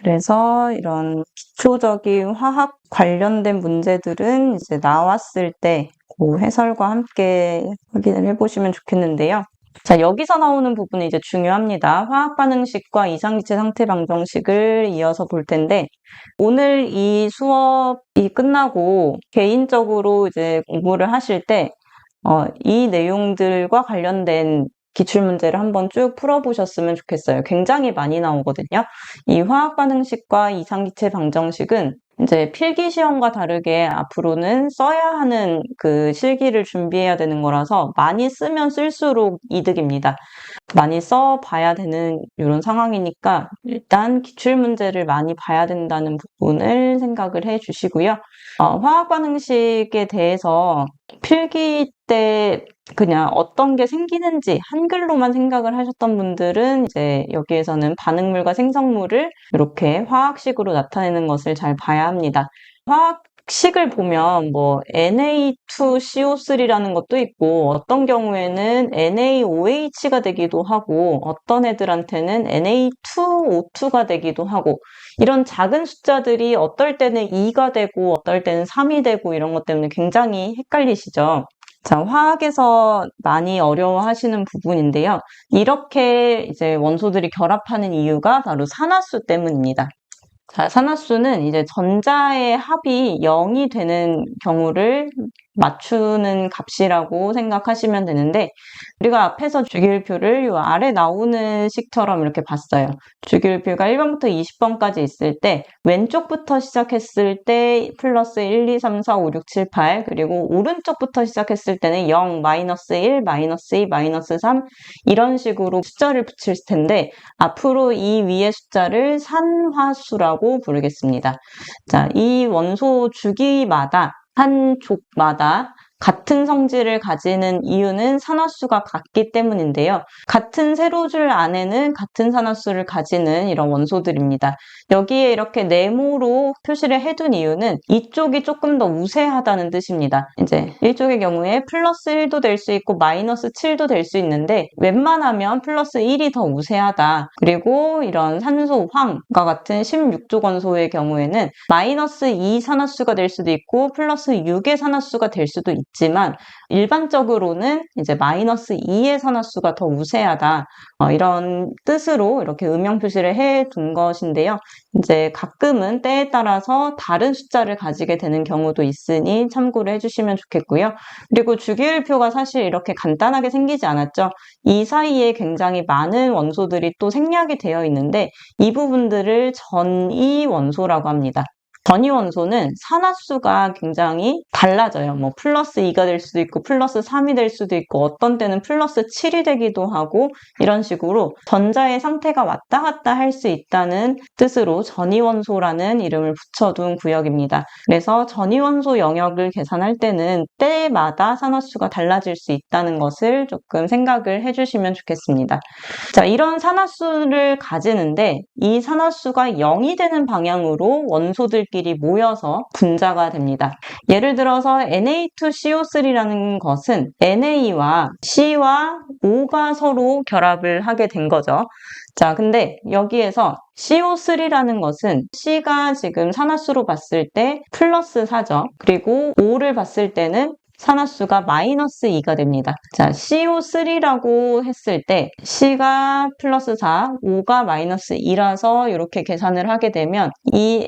그래서 이런 기초적인 화학 관련된 문제들은 이제 나왔을 때 그 해설과 함께 확인을 해보시면 좋겠는데요. 자, 여기서 나오는 부분이 이제 중요합니다. 화학 반응식과 이상기체 상태 방정식을 이어서 볼 텐데, 오늘 이 수업이 끝나고 개인적으로 이제 공부를 하실 때, 이 내용들과 관련된 기출문제를 한번 쭉 풀어보셨으면 좋겠어요. 굉장히 많이 나오거든요. 이 화학 반응식과 이상기체 방정식은 이제 필기 시험과 다르게 앞으로는 써야 하는 그 실기를 준비해야 되는 거라서 많이 쓰면 쓸수록 이득입니다. 많이 써봐야 되는 이런 상황이니까 일단 기출문제를 많이 봐야 된다는 부분을 생각을 해 주시고요. 화학 반응식에 대해서 필기 때 그냥 어떤 게 생기는지 한글로만 생각을 하셨던 분들은 이제 여기에서는 반응물과 생성물을 이렇게 화학식으로 나타내는 것을 잘 봐야 합니다. 화학식을 보면 뭐 Na2CO3라는 것도 있고 어떤 경우에는 NaOH가 되기도 하고 어떤 애들한테는 Na2O2가 되기도 하고 이런 작은 숫자들이 어떨 때는 2가 되고 어떨 때는 3이 되고 이런 것 때문에 굉장히 헷갈리시죠? 자, 화학에서 많이 어려워하시는 부분인데요. 이렇게 이제 원소들이 결합하는 이유가 바로 산화수 때문입니다. 자, 산화수는 이제 전자의 합이 0이 되는 경우를 맞추는 값이라고 생각하시면 되는데, 우리가 앞에서 주기율표를 이 아래 나오는 식처럼 이렇게 봤어요. 주기율표가 1번부터 20번까지 있을 때 왼쪽부터 시작했을 때 플러스 1, 2, 3, 4, 5, 6, 7, 8 그리고 오른쪽부터 시작했을 때는 0, 마이너스 1, 마이너스 2, 마이너스 3 이런 식으로 숫자를 붙일 텐데 앞으로 이 위의 숫자를 산화수라고 부르겠습니다. 자, 이 원소 주기마다 한 족마다 같은 성질을 가지는 이유는 산화수가 같기 때문인데요. 같은 세로줄 안에는 같은 산화수를 가지는 이런 원소들입니다. 여기에 이렇게 네모로 표시를 해둔 이유는 이쪽이 조금 더 우세하다는 뜻입니다. 이제 이쪽의 경우에 플러스 1도 될 수 있고 마이너스 7도 될 수 있는데 웬만하면 플러스 1이 더 우세하다. 그리고 이런 산소, 황과 같은 16족 원소의 경우에는 마이너스 2 산화수가 될 수도 있고 플러스 6의 산화수가 될 수도 있지만 일반적으로는 이제 마이너스 2의 산화수가 더 우세하다. 이런 뜻으로 이렇게 음영 표시를 해둔 것인데요. 이제 가끔은 때에 따라서 다른 숫자를 가지게 되는 경우도 있으니 참고를 해주시면 좋겠고요. 그리고 주기율표가 사실 이렇게 간단하게 생기지 않았죠. 이 사이에 굉장히 많은 원소들이 또 생략이 되어 있는데 이 부분들을 전이 원소라고 합니다. 전이 원소는 산화수가 굉장히 달라져요. 뭐 플러스 2가 될 수도 있고 플러스 3이 될 수도 있고 어떤 때는 플러스 7이 되기도 하고 이런 식으로 전자의 상태가 왔다 갔다 할 수 있다는 뜻으로 전이 원소라는 이름을 붙여둔 구역입니다. 그래서 전이 원소 영역을 계산할 때는 때마다 산화수가 달라질 수 있다는 것을 조금 생각을 해주시면 좋겠습니다. 자, 이런 산화수를 가지는데 이 산화수가 0이 되는 방향으로 원소들끼리 모여서 분자가 됩니다. 예를 들어서 Na2CO3라는 것은 Na와 C와 O가 서로 결합을 하게 된 거죠. 자, 근데 여기에서 CO3라는 것은 C가 지금 산화수로 봤을 때 플러스 4죠. 그리고 O를 봤을 때는 산화수가 마이너스 2가 됩니다. 자, CO3라고 했을 때 C가 플러스 4, O가 마이너스 2라서 이렇게 계산을 하게 되면 이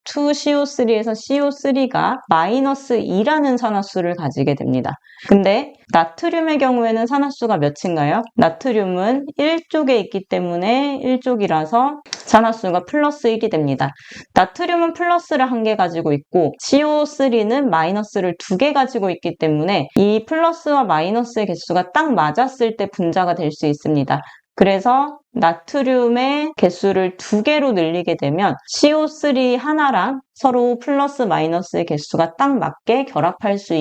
Na2CO3에서 CO3가 마이너스 2라는 산화수를 가지게 됩니다. 근데 나트륨의 경우에는 산화수가 몇인가요? 나트륨은 1쪽에 있기 때문에 1쪽이라서 산화수가 플러스 1이 됩니다. 나트륨은 플러스를 1개 가지고 있고 CO3는 마이너스를 2개 가지고 있기 때문에 이 플러스와 마이너스의 개수가 딱 맞았을 때 분자가 될 수 있습니다. 그래서 나트륨의 개수를 2개로 늘리게 되면 CO3 하나랑 서로 플러스 마이너스의 개수가 딱 맞게 결합할 수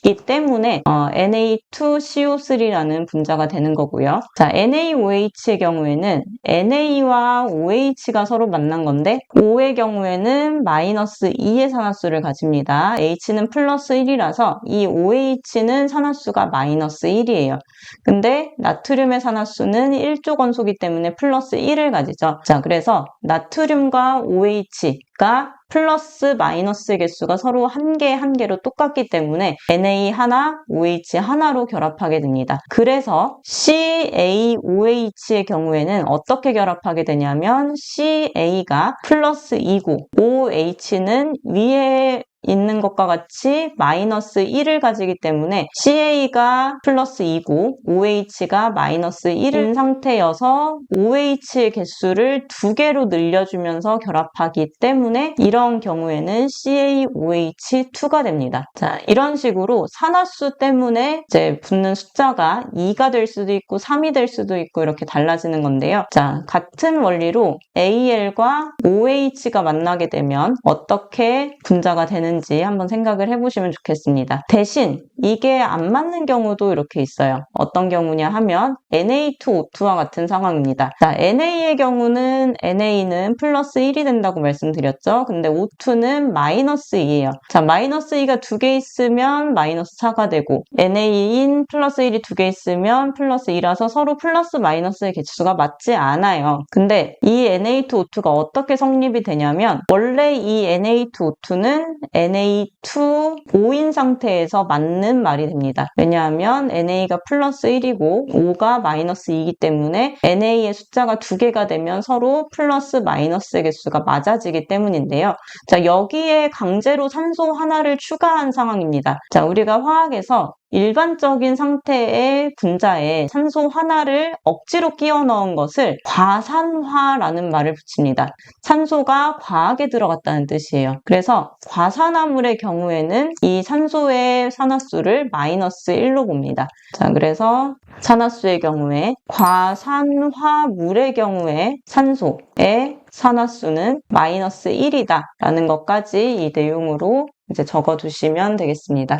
이 때문에 Na2CO3라는 분자가 되는 거고요. 자, NaOH의 경우에는 NA와 OH가 서로 만난 건데 O의 경우에는 마이너스 2의 산화수를 가집니다. H는 플러스 1이라서 이 OH는 산화수가 마이너스 1이에요. 근데 나트륨의 산화수는 1조 건소이기 때문에 플러스 1을 가지죠. 자, 그래서 나트륨과 OH가 플러스 마이너스 개수가 서로 한 개로 똑같기 때문에 Na 하나, OH 하나로 결합하게 됩니다. 그래서 CaOH의 경우에는 어떻게 결합하게 되냐면 Ca가 플러스 2고 OH는 위에 있는 것과 같이 마이너스 1을 가지기 때문에 CA가 플러스 2고 OH가 마이너스 1인 상태여서 OH의 개수를 2개로 늘려주면서 결합하기 때문에 이런 경우에는 CaOH2가 됩니다. 자, 이런 식으로 산화수 때문에 이제 붙는 숫자가 2가 될 수도 있고 3이 될 수도 있고 이렇게 달라지는 건데요. 자, 같은 원리로 Al과 OH가 만나게 되면 어떻게 분자가 되는지 한번 생각을 해보시면 좋겠습니다. 대신 이게 안 맞는 경우도 이렇게 있어요. 어떤 경우냐 하면 Na2O2와 같은 상황입니다. 자, NA의 경우는 NA는 플러스 1이 된다고 말씀드렸죠. 근데 O2는 마이너스 2예요. 자, 마이너스 2가 2개 있으면 마이너스 4가 되고 NA인 플러스 1이 2개 있으면 플러스 2라서 서로 플러스 마이너스의 개수가 맞지 않아요. 근데 이 Na2O2가 어떻게 성립이 되냐면 원래 이 Na2O2는 Na2O인 상태에서 맞는 말이 됩니다. 왜냐하면 NA가 플러스 1이고 O가 마이너스 2이기 때문에 NA의 숫자가 2개가 되면 서로 플러스 마이너스의 개수가 맞아지기 때문인데요. 자, 여기에 강제로 산소 하나를 추가한 상황입니다. 자, 우리가 화학에서 일반적인 상태의 분자에 산소 하나를 억지로 끼워 넣은 것을 과산화라는 말을 붙입니다. 산소가 과하게 들어갔다는 뜻이에요. 그래서 과산화물의 경우에는 이 산소의 산화수를 마이너스 1로 봅니다. 자, 그래서 산화수의 경우에 과산화물의 경우에 산소의 산화수는 마이너스 1이다 라는 것까지 이 내용으로 이제 적어두시면 되겠습니다.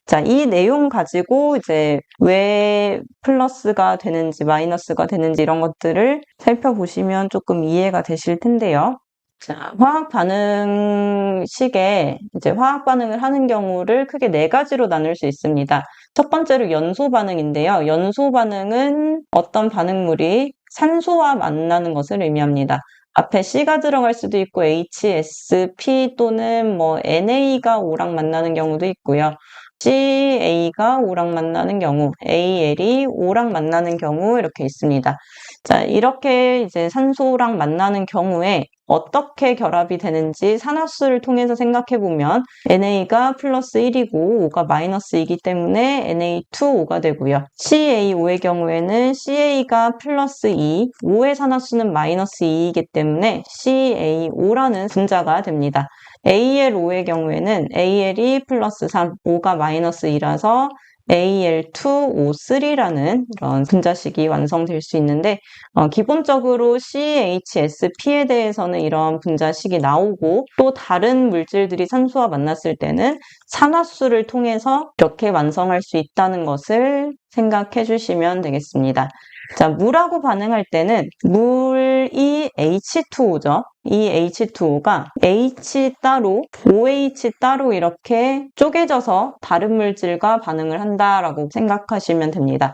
자, 이 내용 가지고 이제 왜 플러스가 되는지 마이너스가 되는지 이런 것들을 살펴보시면 조금 이해가 되실 텐데요. 자, 화학 반응식에 이제 화학 반응을 하는 경우를 크게 4가지로 나눌 수 있습니다. 첫 번째로 연소 반응인데요. 연소 반응은 어떤 반응물이 산소와 만나는 것을 의미합니다. 앞에 C가 들어갈 수도 있고 HSP 또는 뭐 NA가 O랑 만나는 경우도 있고요. CA가 O랑 만나는 경우, AL이 O랑 만나는 경우 이렇게 있습니다. 자, 이렇게 이제 산소랑 만나는 경우에 어떻게 결합이 되는지 산화수를 통해서 생각해보면 NA가 플러스 1이고 O가 마이너스 2이기 때문에 Na2O가 되고요. CaO의 경우에는 CA가 플러스 2, O의 산화수는 마이너스 2이기 때문에 CaO라는 분자가 됩니다. AlO의 경우에는 Al이 플러스 3, O가 마이너스 2라서 Al2O3라는 이런 분자식이 완성될 수 있는데 기본적으로 CHSP에 대해서는 이런 분자식이 나오고 또 다른 물질들이 산소와 만났을 때는 산화수를 통해서 이렇게 완성할 수 있다는 것을 생각해 주시면 되겠습니다. 자, 물하고 반응할 때는 물이 H2O죠. 이 H2O가 H 따로, OH 따로 이렇게 쪼개져서 다른 물질과 반응을 한다라고 생각하시면 됩니다.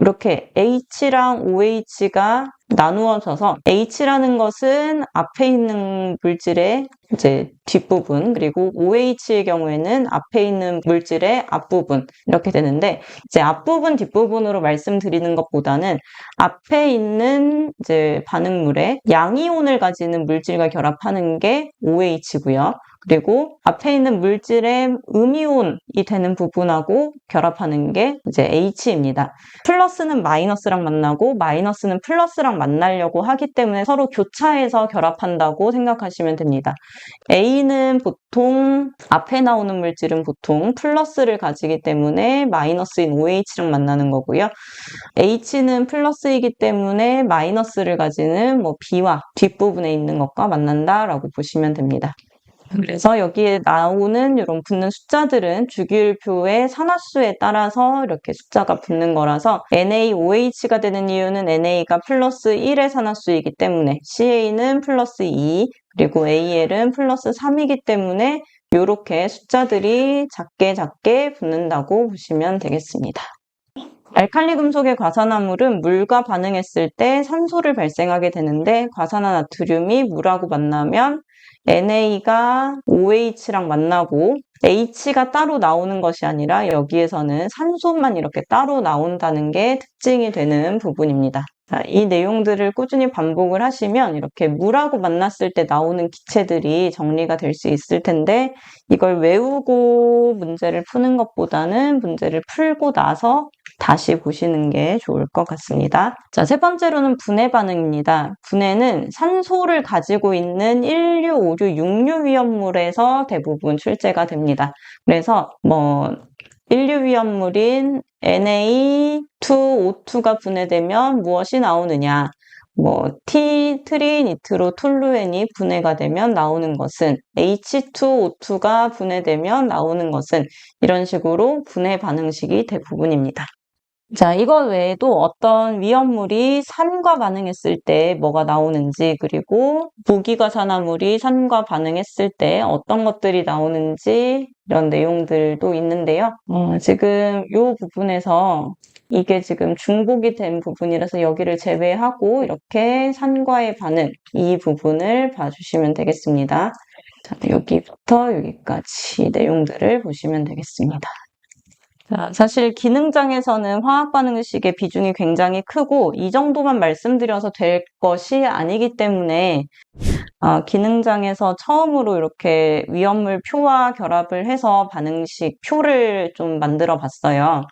이렇게 H랑 OH가 나누어져서 H라는 것은 앞에 있는 물질의 이제 뒷부분, 그리고 OH의 경우에는 앞에 있는 물질의 앞부분 이렇게 되는데 이제 앞부분, 뒷부분으로 말씀드리는 것보다는 앞에 있는 이제 반응물에 양이온을 가지는 물질과 결합하는 게 OH고요. 그리고 앞에 있는 물질의 음이온이 되는 부분하고 결합하는 게 이제 H입니다. 플러스는 마이너스랑 만나고 마이너스는 플러스랑 만나려고 하기 때문에 서로 교차해서 결합한다고 생각하시면 됩니다. A는 보통 앞에 나오는 물질은 보통 플러스를 가지기 때문에 마이너스인 OH랑 만나는 거고요. H는 플러스이기 때문에 마이너스를 가지는 뭐 B와 뒷부분에 있는 것과 만난다라고 보시면 됩니다. 그래서 여기에 나오는 이런 붙는 숫자들은 주기율표의 산화수에 따라서 이렇게 숫자가 붙는 거라서 NaOH가 되는 이유는 NA가 플러스 1의 산화수이기 때문에 CA는 플러스 2 그리고 AL은 플러스 3이기 때문에 이렇게 숫자들이 작게 붙는다고 보시면 되겠습니다. 알칼리 금속의 과산화물은 물과 반응했을 때 산소를 발생하게 되는데 과산화나트륨이 물하고 만나면 NA가 OH랑 만나고 H가 따로 나오는 것이 아니라 여기에서는 산소만 이렇게 따로 나온다는 게 특징이 되는 부분입니다. 자, 이 내용들을 꾸준히 반복을 하시면 이렇게 물하고 만났을 때 나오는 기체들이 정리가 될 수 있을 텐데 이걸 외우고 문제를 푸는 것보다는 문제를 풀고 나서 다시 보시는 게 좋을 것 같습니다. 자, 세 번째로는 분해 반응입니다. 분해는 산소를 가지고 있는 1류, 5류, 6류 위험물에서 대부분 출제가 됩니다. 그래서 1류 위험물인 Na2O2가 분해되면 무엇이 나오느냐? 트리니트로톨루엔이 분해가 되면 나오는 것은 H2O2가 분해되면 나오는 것은 이런 식으로 분해 반응식이 대부분입니다. 자, 이것 외에도 어떤 위험물이 산과 반응했을 때 뭐가 나오는지, 그리고 무기과산화물이 산과 반응했을 때 어떤 것들이 나오는지 이런 내용들도 있는데요. 지금 이 부분에서 이게 지금 중복이 된 부분이라서 여기를 제외하고 이렇게 산과의 반응, 이 부분을 봐주시면 되겠습니다. 자, 여기부터 여기까지 내용들을 보시면 되겠습니다. 자, 사실 기능장에서는 화학 반응식의 비중이 굉장히 크고 이 정도만 말씀드려서 될 것이 아니기 때문에 기능장에서 처음으로 이렇게 위험물 표와 결합을 해서 반응식 표를 좀 만들어 봤어요.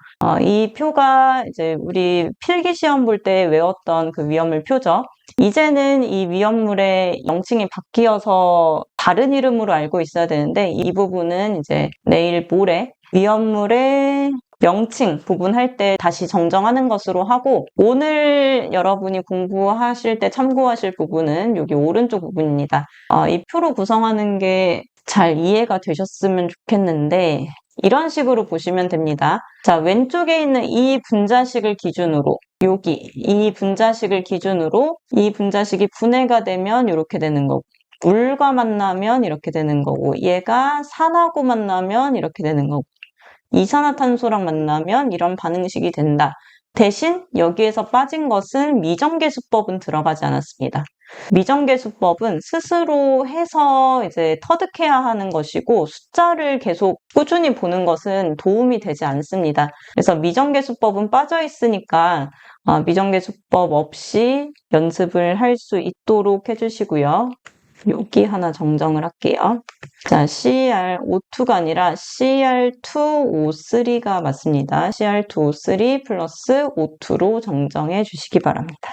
이 표가 이제 우리 필기 시험 볼 때 외웠던 그 위험물 표죠. 이제는 이 위험물의 명칭이 바뀌어서 다른 이름으로 알고 있어야 되는데 이 부분은 이제 내일 모레 위험물의 명칭 부분 할 때 다시 정정하는 것으로 하고 오늘 여러분이 공부하실 때 참고하실 부분은 여기 오른쪽 부분입니다. 이 표로 구성하는 게 잘 이해가 되셨으면 좋겠는데 이런 식으로 보시면 됩니다. 자, 왼쪽에 있는 이 분자식을 기준으로 여기 이 분자식을 기준으로 이 분자식이 분해가 되면 이렇게 되는 거고 물과 만나면 이렇게 되는 거고 얘가 산하고 만나면 이렇게 되는 거고 이산화탄소랑 만나면 이런 반응식이 된다. 대신 여기에서 빠진 것은 미정계수법은 들어가지 않았습니다. 미정계수법은 스스로 해서 이제 터득해야 하는 것이고 숫자를 계속 꾸준히 보는 것은 도움이 되지 않습니다. 그래서 미정계수법은 빠져 있으니까 미정계수법 없이 연습을 할 수 있도록 해주시고요. 여기 하나 정정을 할게요. 자, CrO2가 아니라 Cr2O3가 맞습니다. Cr2O3 플러스 O2로 정정해 주시기 바랍니다.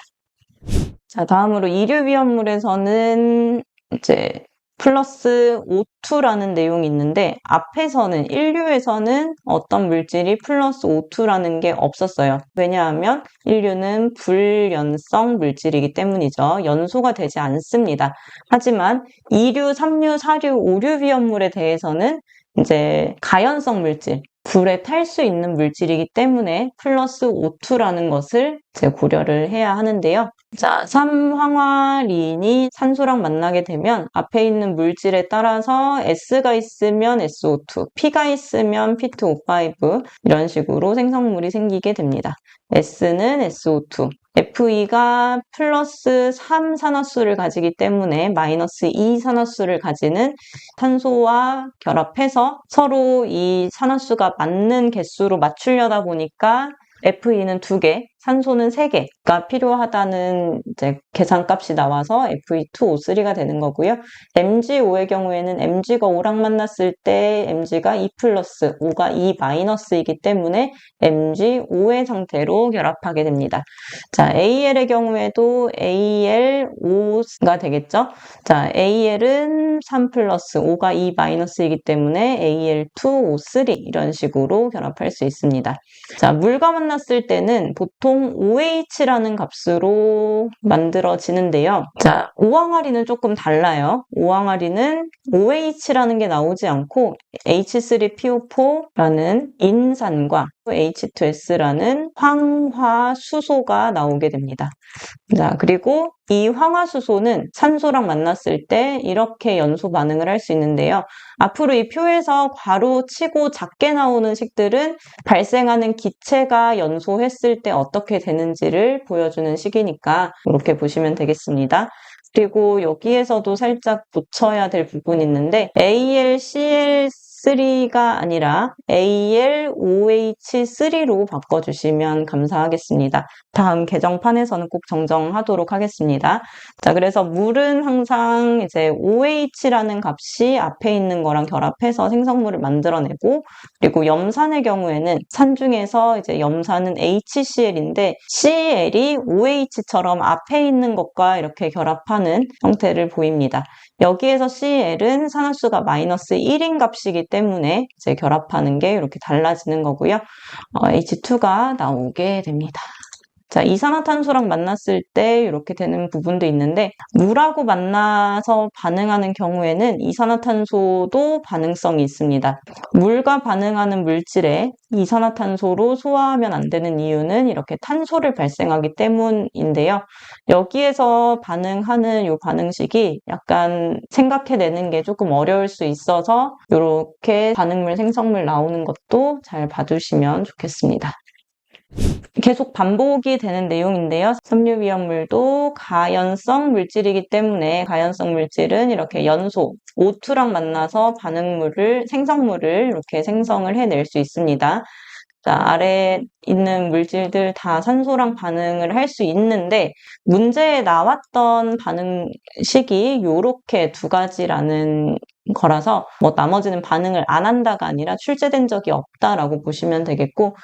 자, 다음으로 이류 위험물에서는 이제 플러스 O2라는 내용이 있는데 앞에서는 1류에서는 어떤 물질이 플러스 O2라는 게 없었어요. 왜냐하면 1류는 불연성 물질이기 때문이죠. 연소가 되지 않습니다. 하지만 2류, 3류, 4류, 5류 위험물에 대해서는 이제 가연성 물질, 불에 탈 수 있는 물질이기 때문에 플러스 O2라는 것을 이제 고려를 해야 하는데요. 자, 3황화리인이 산소랑 만나게 되면 앞에 있는 물질에 따라서 S가 있으면 SO2, P가 있으면 P2O5 이런 식으로 생성물이 생기게 됩니다. S는 SO2, Fe가 플러스 3 산화수를 가지기 때문에 마이너스 2 산화수를 가지는 탄소와 결합해서 서로 이 산화수가 맞는 개수로 맞추려다 보니까 Fe는 2개, 산소는 3개가 필요하다는 이제 계산값이 나와서 Fe2O3가 되는 거고요. MgO의 경우에는 Mg가 O랑 만났을 때 Mg가 2 플러스, O가 2 마이너스이기 때문에 MgO의 상태로 결합하게 됩니다. 자, AL의 경우에도 AlO가 되겠죠? 자, AL은 3 플러스, O가 2 마이너스이기 때문에 Al2O3 이런 식으로 결합할 수 있습니다. 자, 물과 만났을 때는 보통 보통 OH라는 값으로 만들어지는데요. 자, 오항아리는 조금 달라요. 오항아리는 OH라는 게 나오지 않고 H3PO4라는 인산과 H2S라는 황화수소가 나오게 됩니다. 자, 그리고 이 황화수소는 산소랑 만났을 때 이렇게 연소 반응을 할 수 있는데요. 앞으로 이 표에서 괄호 치고 작게 나오는 식들은 발생하는 기체가 연소했을 때 어떻게 되는지를 보여주는 식이니까 이렇게 보시면 되겠습니다. 그리고 여기에서도 살짝 놓쳐야 될 부분이 있는데 AlCl3가 아니라 AlOH3로 바꿔주시면 감사하겠습니다. 다음 개정판에서는 꼭 정정하도록 하겠습니다. 자, 그래서 물은 항상 이제 OH라는 값이 앞에 있는 거랑 결합해서 생성물을 만들어내고, 그리고 염산의 경우에는 산 중에서 이제 염산은 HCl인데 CL이 OH처럼 앞에 있는 것과 이렇게 결합하는 형태를 보입니다. 여기에서 CL은 산화수가 마이너스 1인 값이기 때문에 이제 결합하는 게 이렇게 달라지는 거고요. H2가 나오게 됩니다. 자, 이산화탄소랑 만났을 때 이렇게 되는 부분도 있는데 물하고 만나서 반응하는 경우에는 이산화탄소도 반응성이 있습니다. 물과 반응하는 물질에 이산화탄소로 소화하면 안 되는 이유는 이렇게 탄소를 발생하기 때문인데요. 여기에서 반응하는 이 반응식이 약간 생각해내는 게 조금 어려울 수 있어서 이렇게 반응물, 생성물 나오는 것도 잘 봐주시면 좋겠습니다. 계속 반복이 되는 내용인데요. 섬유위험물도 가연성 물질이기 때문에 가연성 물질은 이렇게 연소, O2랑 만나서 생성물을 이렇게 생성을 해낼 수 있습니다. 자, 아래에 있는 물질들 다 산소랑 반응을 할 수 있는데 문제에 나왔던 반응식이 요렇게 두 가지라는 거라서 뭐 나머지는 반응을 안 한다가 아니라 출제된 적이 없다라고 보시면 되겠고,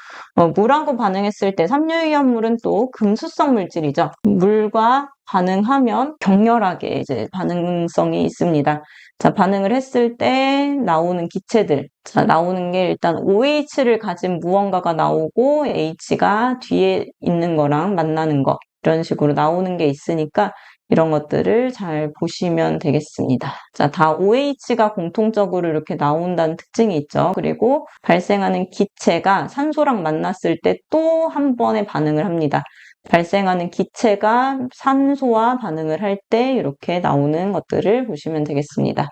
물하고 반응했을 때 섬유위험물은 또 금수성 물질이죠. 물과 반응하면 격렬하게 이제 반응성이 있습니다. 자, 반응을 했을 때 나오는 기체들. 자, 나오는 게 일단 OH를 가진 무언가가 나오고 H가 뒤에 있는 거랑 만나는 거. 이런 식으로 나오는 게 있으니까 이런 것들을 잘 보시면 되겠습니다. 자, 다 OH가 공통적으로 이렇게 나온다는 특징이 있죠. 그리고 발생하는 기체가 산소랑 만났을 때 또 한 번의 반응을 합니다. 발생하는 기체가 산소와 반응을 할 때 이렇게 나오는 것들을 보시면 되겠습니다.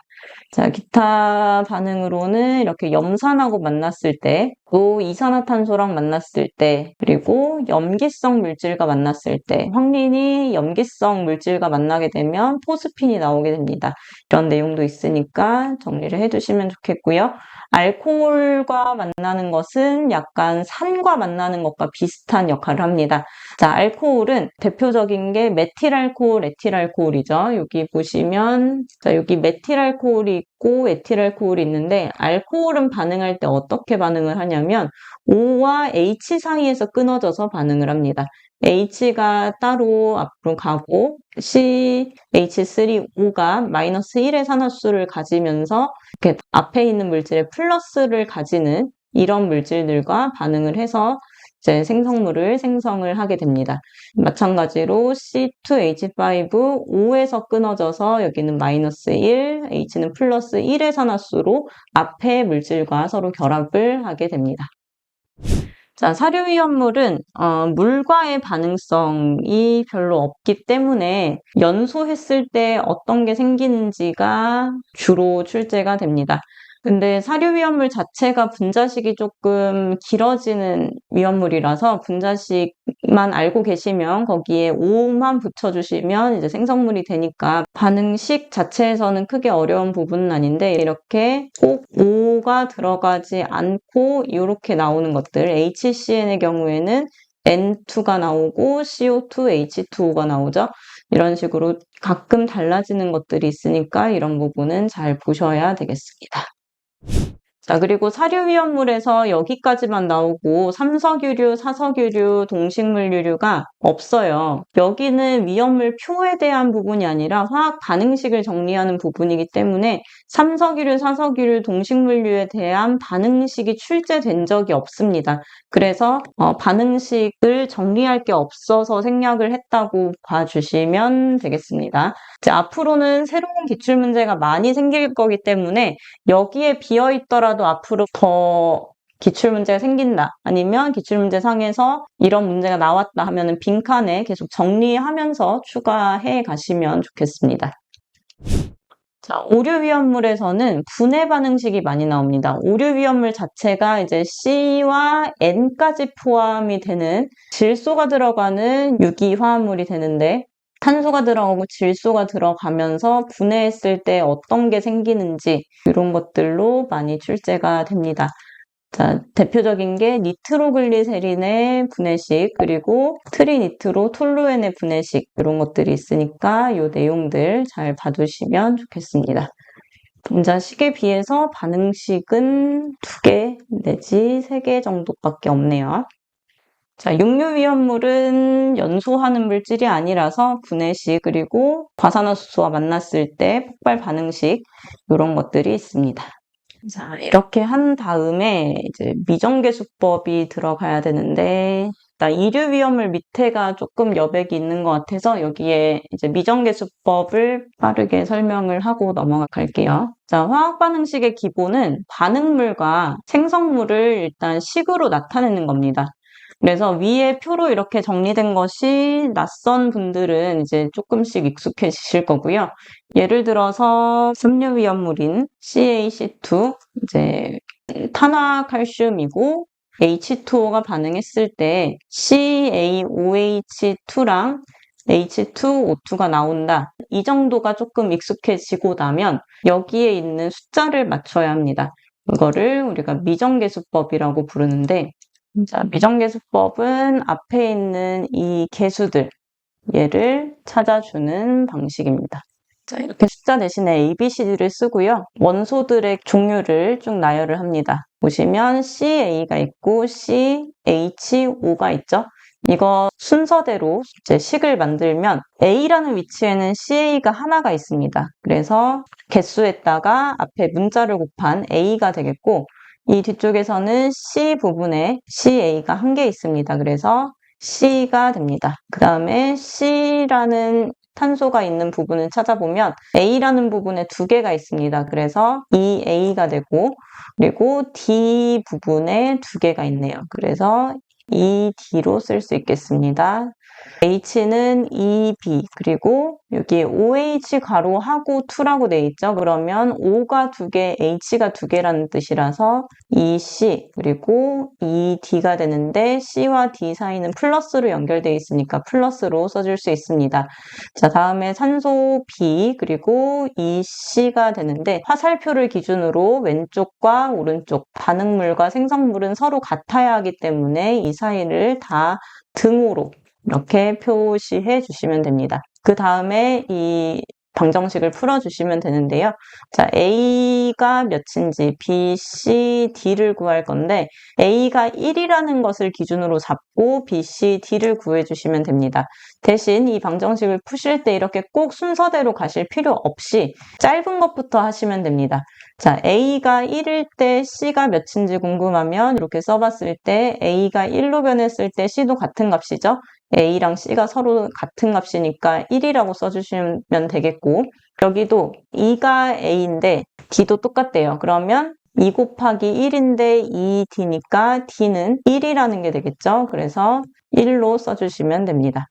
자, 기타 반응으로는 이렇게 염산하고 만났을 때, 또 이산화탄소랑 만났을 때, 그리고 염기성 물질과 만났을 때, 황린이 염기성 물질과 만나게 되면 포스핀이 나오게 됩니다. 이런 내용도 있으니까 정리를 해두시면 좋겠고요. 알코올과 만나는 것은 약간 산과 만나는 것과 비슷한 역할을 합니다. 자, 알코올은 대표적인 게 메틸알코올, 에틸알코올이죠. 여기 보시면, 자, 여기 메틸알코올이 있고 에틸알코올이 있는데, 알코올은 반응할 때 어떻게 반응을 하냐면, O와 H 사이에서 끊어져서 반응을 합니다. H가 따로 앞으로 가고, CH3O가 마이너스 1의 산화수를 가지면서, 이렇게 앞에 있는 물질에 플러스를 가지는 이런 물질들과 반응을 해서 이제 생성물을 생성을 하게 됩니다. 마찬가지로 C2H5, O에서 끊어져서 여기는 마이너스 1, H는 플러스 1의 산화수로 앞에 물질과 서로 결합을 하게 됩니다. 자, 사료위험물은 물과의 반응성이 별로 없기 때문에 연소했을 때 어떤 게 생기는지가 주로 출제가 됩니다. 근데 사료위험물 자체가 분자식이 조금 길어지는 위험물이라서 분자식만 알고 계시면 거기에 O만 붙여주시면 이제 생성물이 되니까 반응식 자체에서는 크게 어려운 부분은 아닌데, 이렇게 꼭 O가 들어가지 않고 이렇게 나오는 것들, HCN의 경우에는 N2가 나오고 CO2, H2O가 나오죠. 이런 식으로 가끔 달라지는 것들이 있으니까 이런 부분은 잘 보셔야 되겠습니다. 자, 그리고 사료위험물에서 여기까지만 나오고 삼석유류, 사석유류, 동식물유류가 없어요. 여기는 위험물 표에 대한 부분이 아니라 화학 반응식을 정리하는 부분이기 때문에 삼석유류, 사석유류, 동식물유에 대한 반응식이 출제된 적이 없습니다. 그래서 반응식을 정리할 게 없어서 생략을 했다고 봐주시면 되겠습니다. 자, 앞으로는 새로운 기출문제가 많이 생길 거기 때문에 여기에 비어있더라도 앞으로 더 기출문제가 생긴다. 아니면 기출문제 상에서 이런 문제가 나왔다 하면은 빈칸에 계속 정리하면서 추가해 가시면 좋겠습니다. 자, 오류위험물에서는 분해 반응식이 많이 나옵니다. 오류위험물 자체가 이제 C와 N까지 포함이 되는 질소가 들어가는 유기화합물이 되는데 탄소가 들어가고 질소가 들어가면서 분해했을 때 어떤 게 생기는지 이런 것들로 많이 출제가 됩니다. 자, 대표적인 게 니트로글리세린의 분해식 그리고 트리니트로톨루엔의 분해식 이런 것들이 있으니까 이 내용들 잘 봐두시면 좋겠습니다. 분자식에 비해서 반응식은 2개 내지 3개 정도밖에 없네요. 자, 육류위험물은 연소하는 물질이 아니라서 분해식 그리고 과산화수소와 만났을 때 폭발 반응식 이런 것들이 있습니다. 자, 이렇게 한 다음에 이제 미정계수법이 들어가야 되는데 이류위험물 밑에가 조금 여백이 있는 것 같아서 여기에 이제 미정계수법을 빠르게 설명을 하고 넘어갈게요. 자, 화학반응식의 기본은 반응물과 생성물을 일단 식으로 나타내는 겁니다. 그래서 위에 표로 이렇게 정리된 것이 낯선 분들은 이제 조금씩 익숙해지실 거고요. 예를 들어서 섬유위험물인 CaC2, 이제 탄화칼슘이고 H2O가 반응했을 때 CaOH2랑 H2O2가 나온다. 이 정도가 조금 익숙해지고 나면 여기에 있는 숫자를 맞춰야 합니다. 이거를 우리가 미정계수법이라고 부르는데 자, 미정계수법은 앞에 있는 이 계수들, 얘를 찾아주는 방식입니다. 자, 이렇게 숫자 대신에 A, B, C, D를 쓰고요. 원소들의 종류를 쭉 나열을 합니다. 보시면 CA가 있고 CHO가 있죠. 이거 순서대로 이제 식을 만들면 A라는 위치에는 CA가 하나가 있습니다. 그래서 개수에다가 앞에 문자를 곱한 A가 되겠고 이 뒤쪽에서는 C 부분에 CA가 한 개 있습니다. 그래서 C가 됩니다. 그 다음에 C라는 탄소가 있는 부분을 찾아보면 A라는 부분에 2개가 있습니다. 그래서 EA가 되고 그리고 D 부분에 2개가 있네요. 그래서 ED로 쓸 수 있겠습니다. H는 EB 그리고 여기 OH 괄호하고 2라고 돼 있죠. 그러면 O가 2개, H가 2개라는 뜻이라서 EC 그리고 ED가 되는데 C와 D 사이는 플러스로 연결되어 있으니까 플러스로 써줄 수 있습니다. 자, 다음에 산소 B 그리고 EC가 되는데 화살표를 기준으로 왼쪽과 오른쪽 반응물과 생성물은 서로 같아야 하기 때문에 이 사이를 다 등호로 이렇게 표시해 주시면 됩니다. 그 다음에 이 방정식을 풀어주시면 되는데요. 자, A가 몇인지 B, C, D를 구할 건데 A가 1이라는 것을 기준으로 잡고 B, C, D를 구해주시면 됩니다. 대신 이 방정식을 푸실 때 이렇게 꼭 순서대로 가실 필요 없이 짧은 것부터 하시면 됩니다. 자, A가 1일 때 C가 몇인지 궁금하면 이렇게 써봤을 때 A가 1로 변했을 때 C도 같은 값이죠. A랑 C가 서로 같은 값이니까 1이라고 써주시면 되겠고 여기도 2가 A인데 D도 똑같대요. 그러면 2 곱하기 1인데 2D니까 D는 1이라는 게 되겠죠. 그래서 1로 써주시면 됩니다.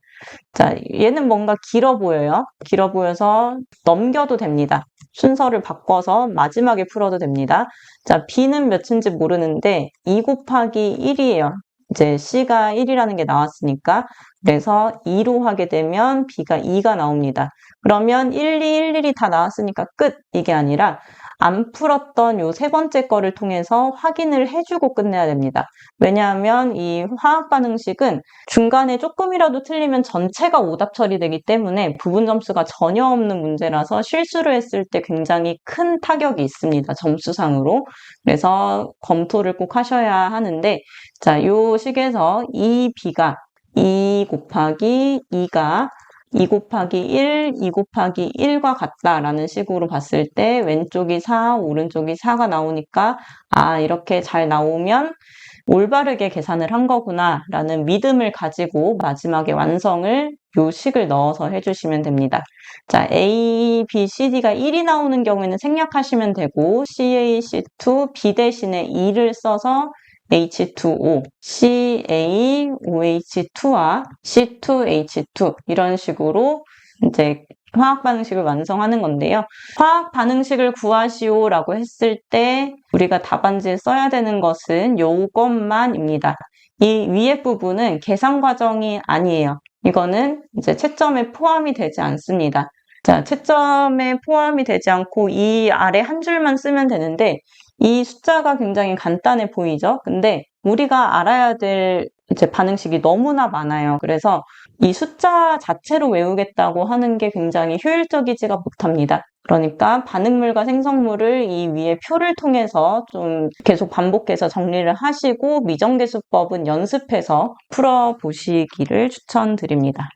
자, 얘는 뭔가 길어 보여요. 길어 보여서 넘겨도 됩니다. 순서를 바꿔서 마지막에 풀어도 됩니다. 자, B는 몇인지 모르는데 2 곱하기 1이에요. 이제 C가 1이라는 게 나왔으니까 그래서 2로 하게 되면 B가 2가 나옵니다. 그러면 1, 2, 1, 1이 다 나왔으니까 끝! 이게 아니라 안 풀었던 요 세 번째 거를 통해서 확인을 해주고 끝내야 됩니다. 왜냐하면 이 화학 반응식은 중간에 조금이라도 틀리면 전체가 오답 처리되기 때문에 부분 점수가 전혀 없는 문제라서 실수를 했을 때 굉장히 큰 타격이 있습니다. 점수상으로. 그래서 검토를 꼭 하셔야 하는데, 자, 요 식에서 이 b가 2 곱하기 2가 2 곱하기 1, 2 곱하기 1과 같다라는 식으로 봤을 때 왼쪽이 4, 오른쪽이 4가 나오니까 아, 이렇게 잘 나오면 올바르게 계산을 한 거구나 라는 믿음을 가지고 마지막에 완성을 요 식을 넣어서 해주시면 됩니다. 자, A, B, C, D가 1이 나오는 경우에는 생략하시면 되고 CaC2, B 대신에 2를 써서 H2O, CaOH2와 C2H2 이런 식으로 이제 화학 반응식을 완성하는 건데요. 화학 반응식을 구하시오라고 했을 때 우리가 답안지에 써야 되는 것은 요것만입니다. 이 위에 부분은 계산 과정이 아니에요. 이거는 이제 채점에 포함이 되지 않습니다. 자, 채점에 포함이 되지 않고 이 아래 한 줄만 쓰면 되는데 이 숫자가 굉장히 간단해 보이죠? 근데 우리가 알아야 될 이제 반응식이 너무나 많아요. 그래서 이 숫자 자체로 외우겠다고 하는 게 굉장히 효율적이지가 못합니다. 그러니까 반응물과 생성물을 이 위에 표를 통해서 좀 계속 반복해서 정리를 하시고 미정계수법은 연습해서 풀어보시기를 추천드립니다.